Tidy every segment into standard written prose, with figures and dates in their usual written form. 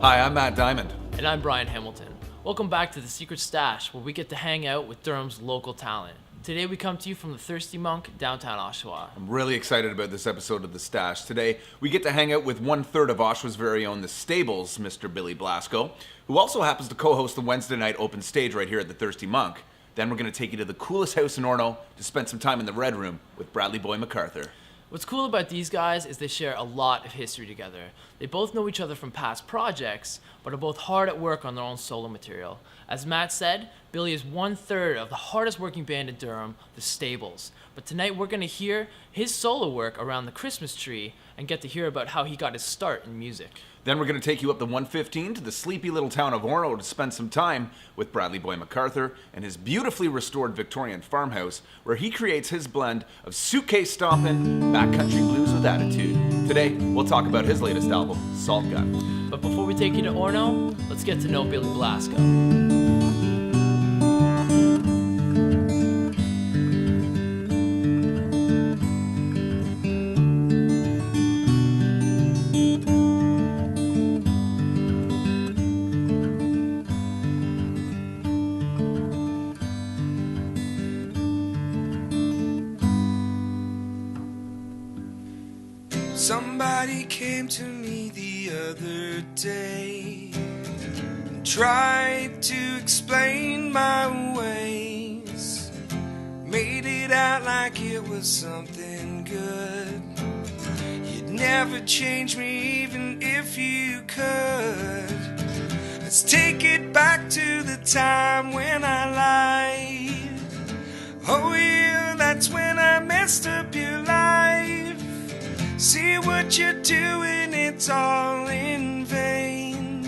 Hi, I'm Matt Diamond. And I'm Brian Hamilton. Welcome back to The Secret Stash, where we get to hang out with Durham's local talent. Today we come to you from the Thirsty Monk, downtown Oshawa. I'm really excited about this episode of The Stash. Today, we get to hang out with 1/3 of Oshawa's very own The Stables, Mr. Billy Blasko, who also happens to co-host the Wednesday night open stage right here at the Thirsty Monk. Then we're going to take you to the coolest house in Orono to spend some time in the Red Room with Bradley Boy MacArthur. What's cool about these guys is they share a lot of history together. They both know each other from past projects, but are both hard at work on their own solo material. As Matt said, Billy is 1/3 of the hardest working band in Durham, The Stables. But tonight we're going to hear his solo work around the Christmas tree and get to hear about how he got his start in music. Then we're going to take you up the 115 to the sleepy little town of Orono to spend some time with Bradley Boy MacArthur and his beautifully restored Victorian farmhouse, where he creates his blend of suitcase stomping, backcountry blues with attitude. Today, we'll talk about his latest album, Salt Gun. But before we take you to Orono, let's get to know Billy Blasko. Somebody came to me the other day and tried to explain my ways. Made it out like it was something good. You'd never change me even if you could. Let's take it back to the time when I lied. Oh yeah, that's when I messed up your life. See what you're doing, it's all in vain.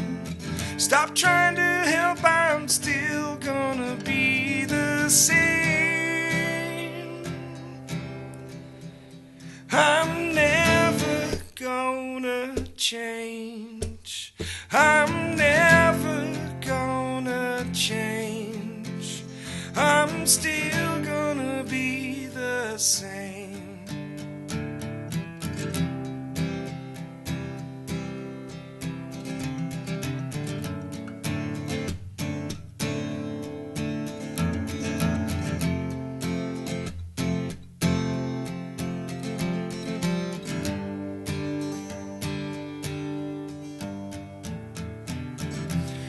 Stop trying to help, I'm still gonna be the same. I'm never gonna change. I'm never gonna change. I'm still gonna be the same.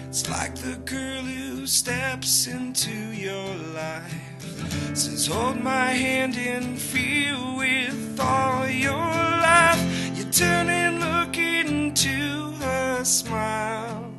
It's like the girl who steps into your life, says hold my hand and feel with all your life. You turn and look into her smile.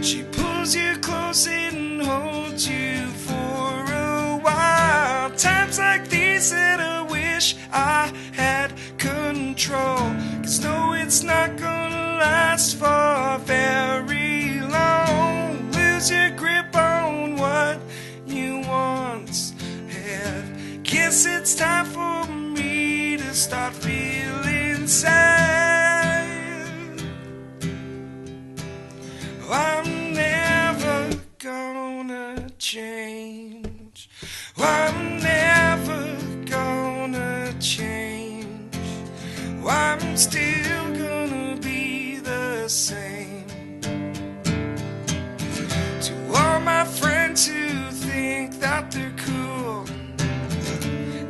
She pulls you close and holds you for a while. Times like these that I wish I had control, 'cause no, it's not gonna last for very long. Lose your grip on what you once had. Guess it's time for me to start feeling sad. I'm never gonna change. I'm never gonna change. I'm still gonna be the same. To all my friends who think that they're cool,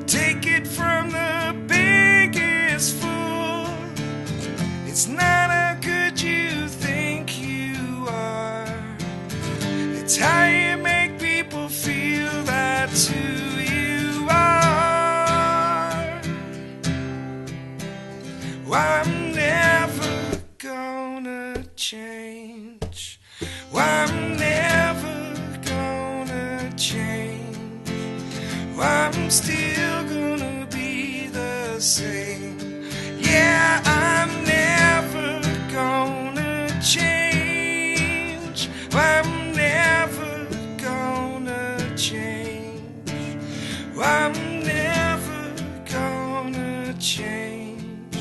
take it from the biggest fool. It's not how good you think you are, it's how you make people feel that's who you are. I'm never gonna change. I'm never gonna change. I'm still gonna be the same. Yeah, I'm never gonna change. I'm never gonna change. I'm never gonna change.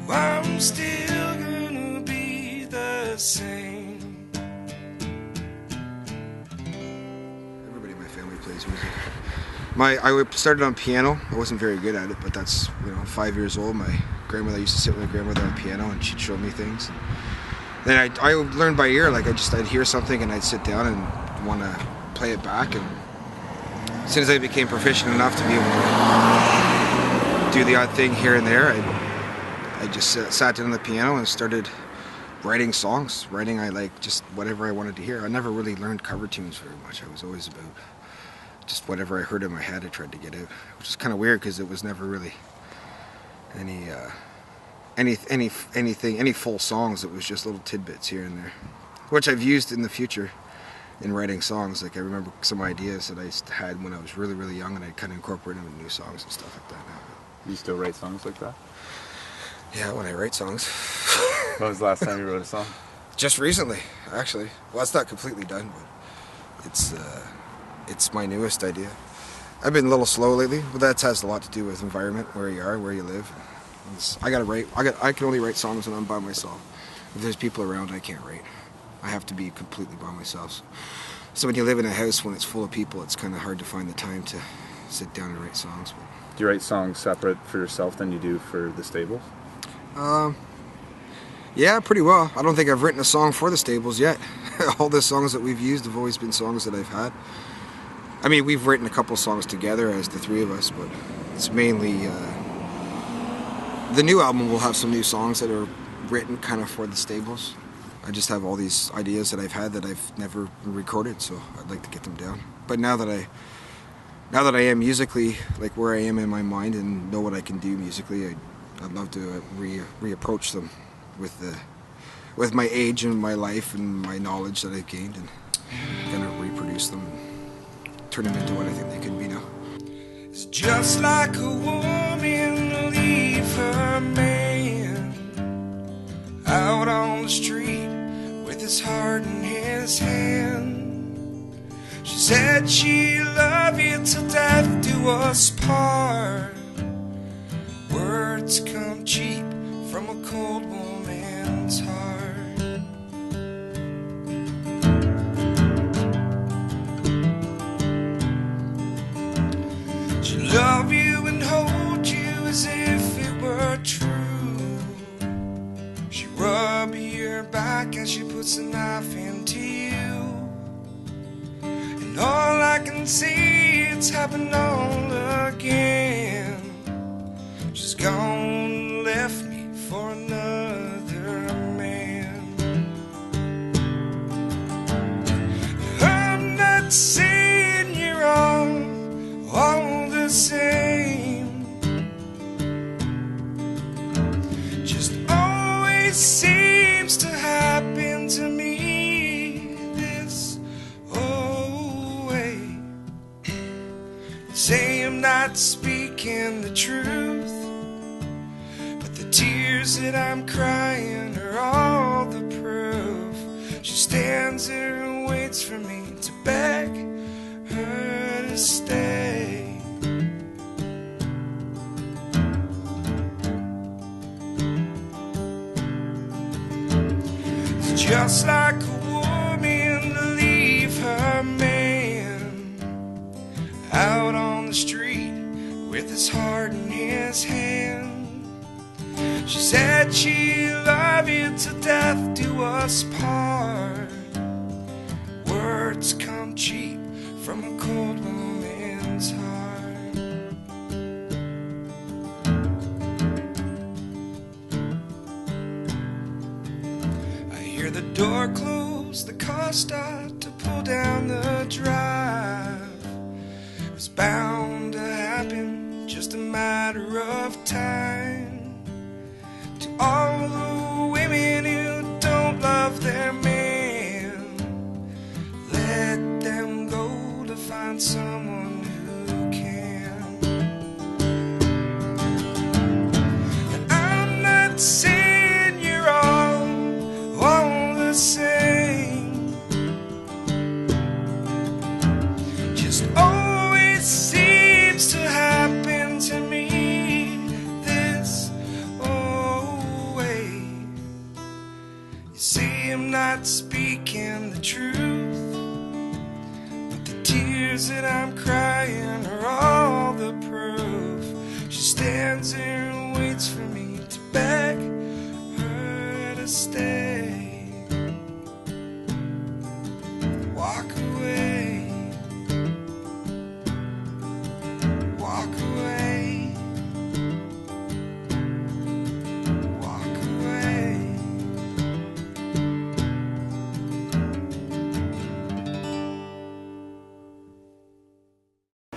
I'm still gonna be the same. Everybody in my family plays music. I started on piano. I wasn't very good at it, but that's 5 years old. My grandmother, I used to sit with my grandmother on piano, and she'd show me things. then I learned by ear. Like I'd hear something and I'd sit down and want to play it back. And as soon as I became proficient enough to be able to do the odd thing here and there, I just sat down on the piano and started writing songs. I like just whatever I wanted to hear. I never really learned cover tunes very much. I was always about just whatever I heard in my head I tried to get out, which is kind of weird because it was never really any full songs. It was just little tidbits here and there, which I've used in the future in writing songs. Like I remember some ideas that I had when I was really, really young, and I kind of incorporated them in new songs and stuff like that now. You still write songs like that? Yeah, when I write songs. When was the last time you wrote a song? Just recently, actually. Well, it's not completely done, but it's my newest idea. I've been a little slow lately, but that has a lot to do with environment, where you are, where you live. I gotta write. I can only write songs when I'm by myself. If there's people around, I can't write. I have to be completely by myself. So when you live in a house when it's full of people, it's kind of hard to find the time to sit down and write songs. Do you write songs separate for yourself than you do for the Stables? Yeah, pretty well. I don't think I've written a song for the Stables yet. All the songs that we've used have always been songs that I've had. I mean, we've written a couple songs together as the three of us, but it's mainly the new album will have some new songs that are written kind of for the Stables. I just have all these ideas that I've had that I've never recorded, so I'd like to get them down. But now that I am musically like where I am in my mind and know what I can do musically, I'd love to reapproach them with my age and my life and my knowledge that I've gained, and kind of reproduce them and turn them into what I think they could be now. It's just like a woman leave her man out on the street with his heart in his hand. She said she'd love you till death do us part. Words come cheap from a cold woman's heart. She'll love you and hold you as if it were true. She rub your back as she puts a knife into you. And all I can see, it's happened all again. She's gone, left me for another man. I'm not saying you're wrong, all the same. Just always seems to happen to me this way. You say I'm not speaking the truth, tears that I'm crying are all the proof. She stands there and waits for me to beg her to stay. It's just like a woman to leave her man out on the street with his heart in his hand. She said she'd love you till death do us part. Words come cheap from a cold woman's heart. I hear the door close, the car start to pull down the drive. It was bound to happen, just a matter of time. To all the women who don't love their man, let them go to find someone who can. And I'm not saying you're all the same. Just always seems to happen to me. I'm not speaking the truth, but the tears that I'm crying are all the proof. She stands there and waits for me to beg her to stay.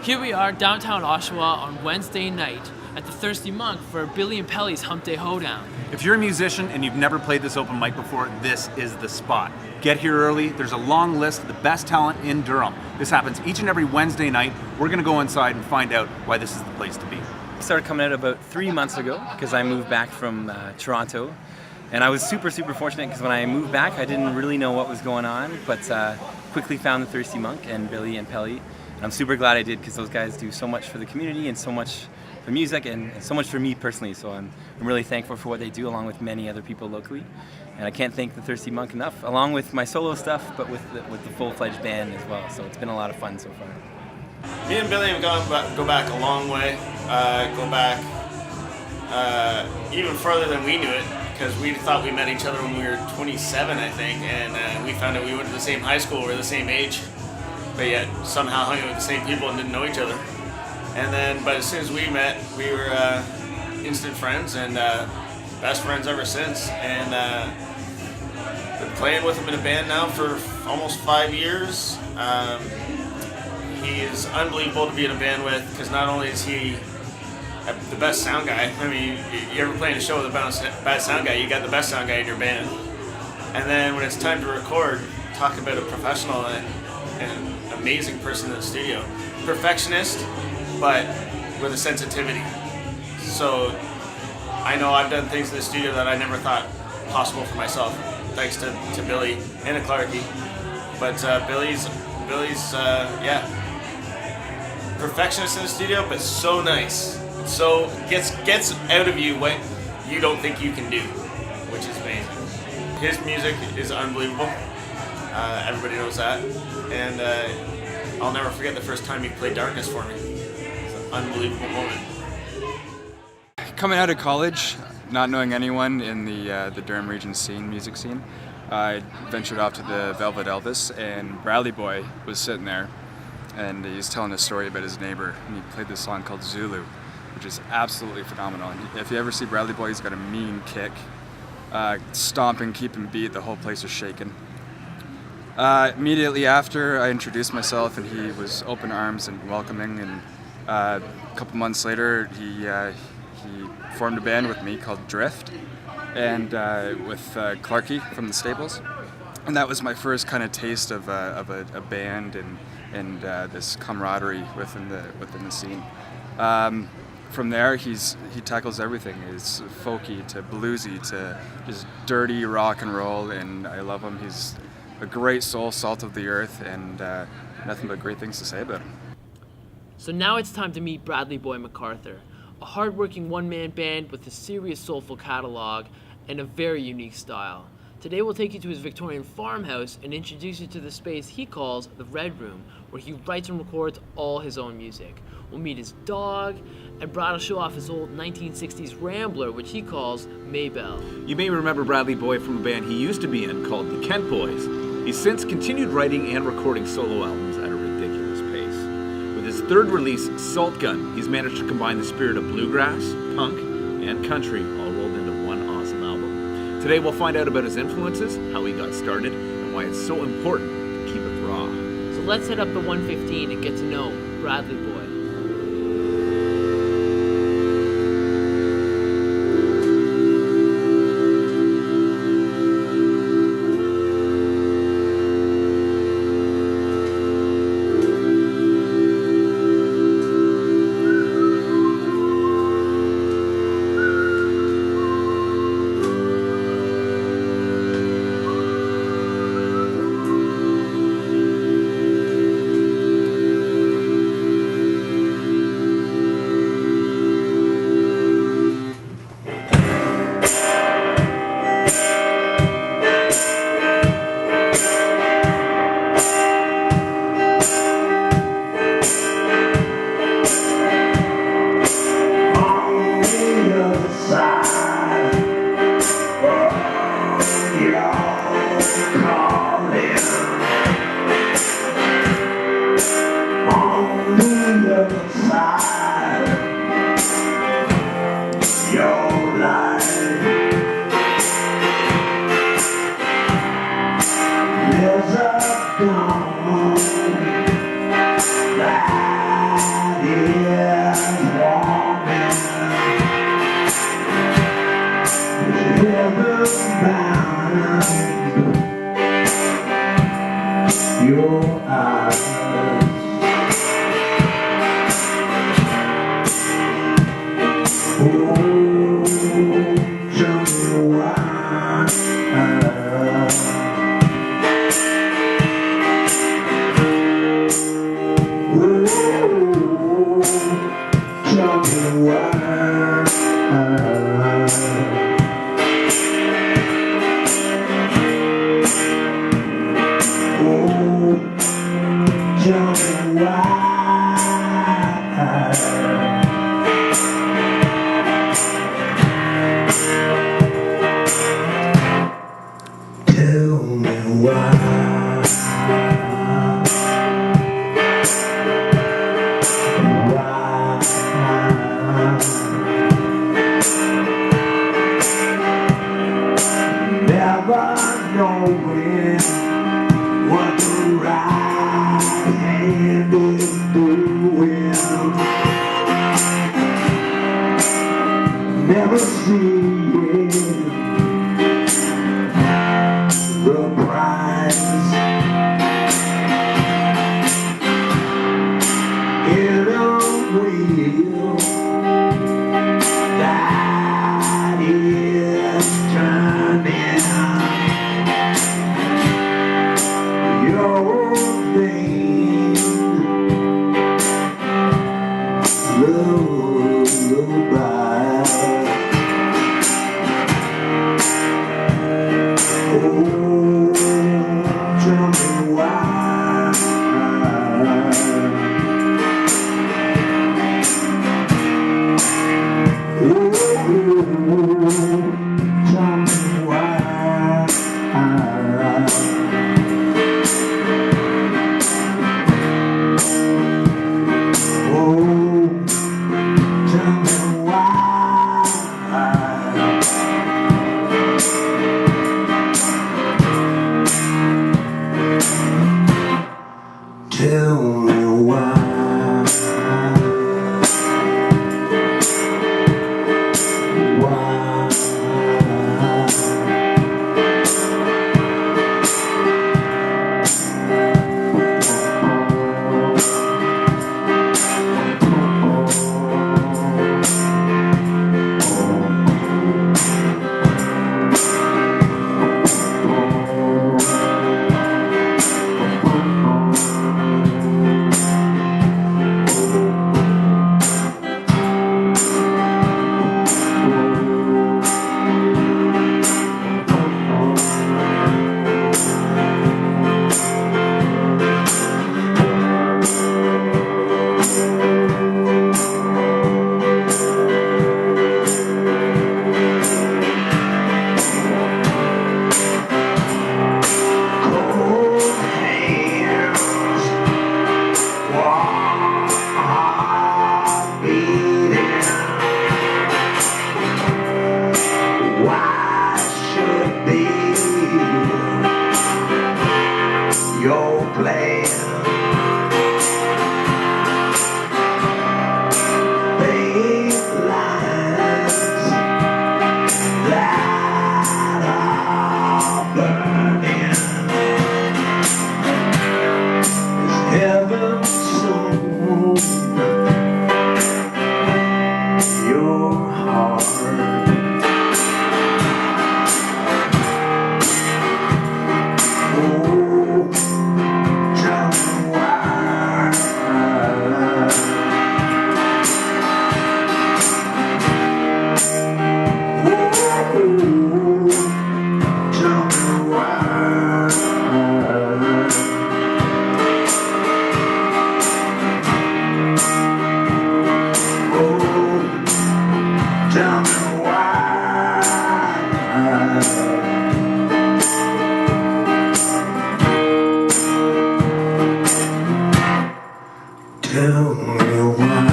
Here we are downtown Oshawa on Wednesday night at the Thirsty Monk for Billy and Pelly's Hump Day Hoedown. If you're a musician and you've never played this open mic before, this is the spot. Get here early. There's a long list of the best talent in Durham. This happens each and every Wednesday night. We're going to go inside and find out why this is the place to be. I started coming out about 3 months ago because I moved back from Toronto. And I was super fortunate because when I moved back, I didn't really know what was going on, but quickly found the Thirsty Monk and Billy and Pelly. And I'm super glad I did because those guys do so much for the community and so much for music and so much for me personally. So I'm really thankful for what they do along with many other people locally. And I can't thank the Thirsty Monk enough, along with my solo stuff, but with the full-fledged band as well. So it's been a lot of fun so far. Me and Billy have go back a long way. Go back even further than we knew it, because we thought we met each other when we were 27, I think, and we found out we went to the same high school, we were the same age, but yet somehow hung out with the same people and didn't know each other. And then, but as soon as we met, we were instant friends and best friends ever since. And been playing with him in a band now for almost 5 years. He is unbelievable to be in a band with, because not only is he the best sound guy. I mean, you ever play in a show with a bad sound guy, you got the best sound guy in your band. And then when it's time to record, talk about a professional and amazing person in the studio. Perfectionist, but with a sensitivity. So I know I've done things in the studio that I never thought possible for myself, thanks to Billy and to Clarky. But Billy's perfectionist in the studio, but so nice. So gets out of you what you don't think you can do, which is amazing. His music is unbelievable. Everybody knows that. And I'll never forget the first time he played Darkness for me. It's an unbelievable moment. Coming out of college, not knowing anyone in the Durham region music scene, I ventured off to the Velvet Elvis, and Bradley Boy was sitting there, and he was telling a story about his neighbor, and he played this song called Zulu, which is absolutely phenomenal. And if you ever see Bradley Boy, he's got a mean kick, stomping, keeping beat, the whole place was shaking. Immediately after, I introduced myself, and he was open arms and welcoming, and a couple months later, he formed a band with me called Drift, and with Clarky from the Stables, and that was my first kind of taste of a band and this camaraderie within the scene. From there, he tackles everything. He's folky to bluesy to just dirty rock and roll, and I love him. He's a great soul, salt of the earth, and nothing but great things to say about him. So now it's time to meet Bradley Boy MacArthur, a hard-working one-man band with a serious soulful catalog and a very unique style. Today we'll take you to his Victorian farmhouse and introduce you to the space he calls the Red Room, where he writes and records all his own music. We'll meet his dog, and Brad will show off his old 1960s Rambler, which he calls Maybelle. You may remember Bradley Boy from a band he used to be in called the Kent Boys. He's since continued writing and recording solo albums at a ridiculous pace. With his third release, Salt Gun, he's managed to combine the spirit of bluegrass, punk, and country all rolled into one awesome album. Today we'll find out about his influences, how he got started, and why it's so important to keep it raw. So let's head up to 115 and get to know Bradley Boy. Tell me why. Tell me why. Never knowing what the right hand is doing. Never seeing the prize in a wheel that is turning. Your name, lullaby. Oh, tell me why. Oh, tell me why. Oh, tell me why. Tell me why. Your plan, faint lines that are burning. Is heaven soon? Your heart. Tell me why. Tell me why.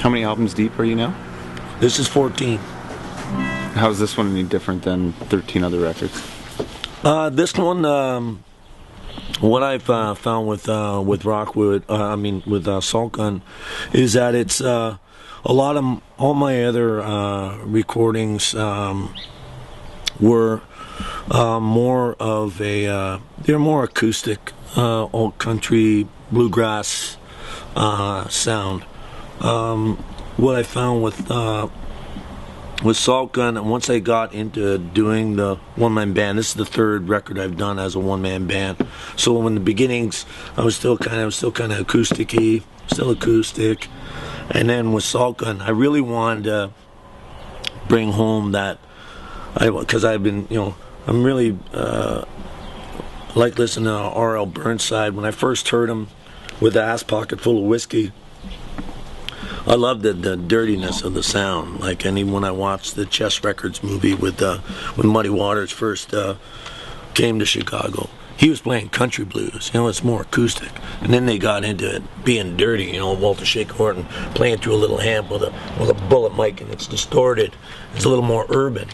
How many albums deep are you now? This is 14. How is this one any different than 13 other records? This one, what I've found with Rockwood, with Salt Gun, is that it's a lot of all my other recordings were more of a they're more acoustic, old country bluegrass sound. What I found with with Salt Gun, and once I got into doing the one-man band, this is the third record I've done as a one-man band. So in the beginnings, I was still kind of acoustic-y, still acoustic, and then with Salt Gun, I really wanted to bring home that, because I've been, I'm really like listening to R.L. Burnside. When I first heard him with the ass pocket full of whiskey, I loved the dirtiness of the sound. Like, and even when I watched the Chess Records movie with when Muddy Waters first came to Chicago, he was playing country blues. It's more acoustic. And then they got into it being dirty. Walter Shake Horton playing through a little amp with a bullet mic, and it's distorted. It's a little more urban.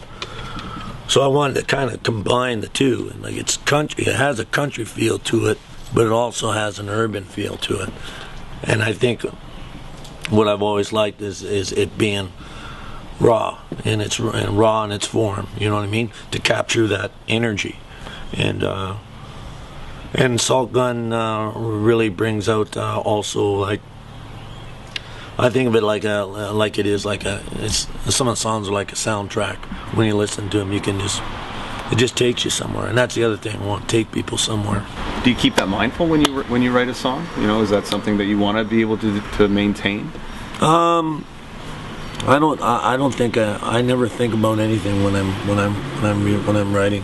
So I wanted to kind of combine the two. And like, it's country. It has a country feel to it, but it also has an urban feel to it. And I think what I've always liked is it being raw in its form. You know what I mean? To capture that energy, and Salt Gun really brings out also, like, I think of it like some of the songs are like a soundtrack. When you listen to them, it just takes you somewhere, and that's the other thing. I want to take people somewhere. Do you keep that mindful when you write a song? Is that something that you want to be able to maintain? I don't think I never think about anything when I'm writing.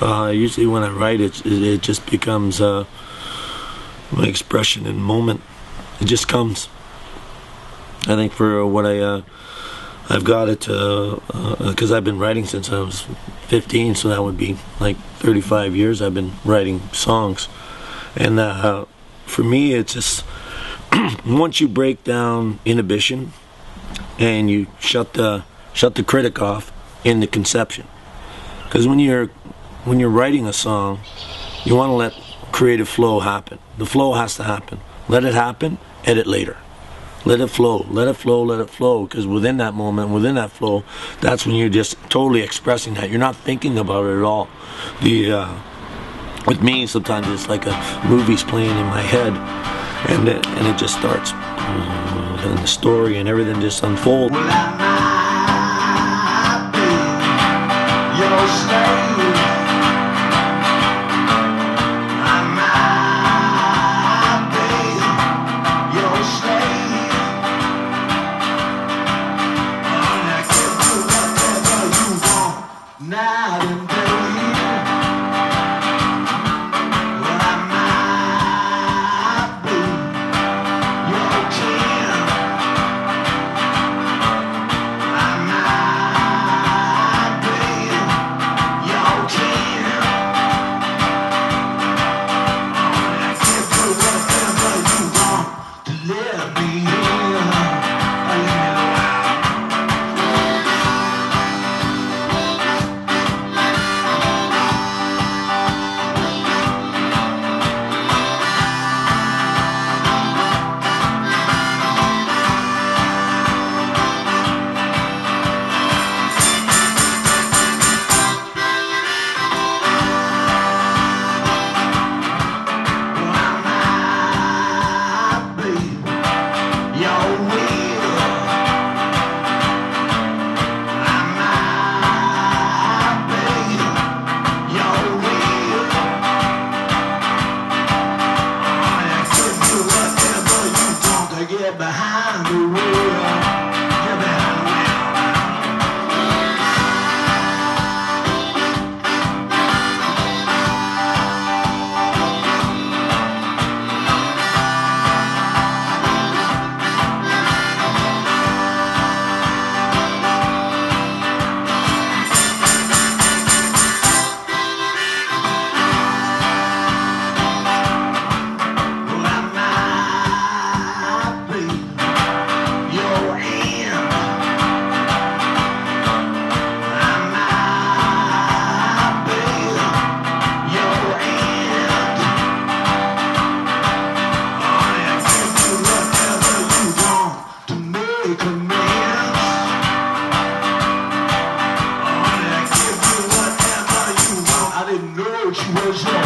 Usually when I write, it just becomes my expression in the moment. It just comes. I think for what I've got it because I've been writing since I was 15, so that would be like 35 years I've been writing songs. And for me, it's just once you break down inhibition and you shut the critic off in the conception. Because when you're writing a song, you want to let creative flow happen. The flow has to happen. Let it happen, edit later. Let it flow, let it flow, let it flow. Because within that moment, within that flow, that's when you're just totally expressing that. You're not thinking about it at all. With me, sometimes it's like a movie's playing in my head, and it just starts, and the story and everything just unfolds. Well, I might be your slave. I might be your slave. And I can do whatever you want, night and day. Well, I might be your king. I might be your king. I can do whatever you want to let me in. Let me know. Get behind the wheel. Get behind the wheel. Well, I might be your hand. I might be your hand. I can do whatever you want to make amends. I can do whatever you want. I didn't know she was your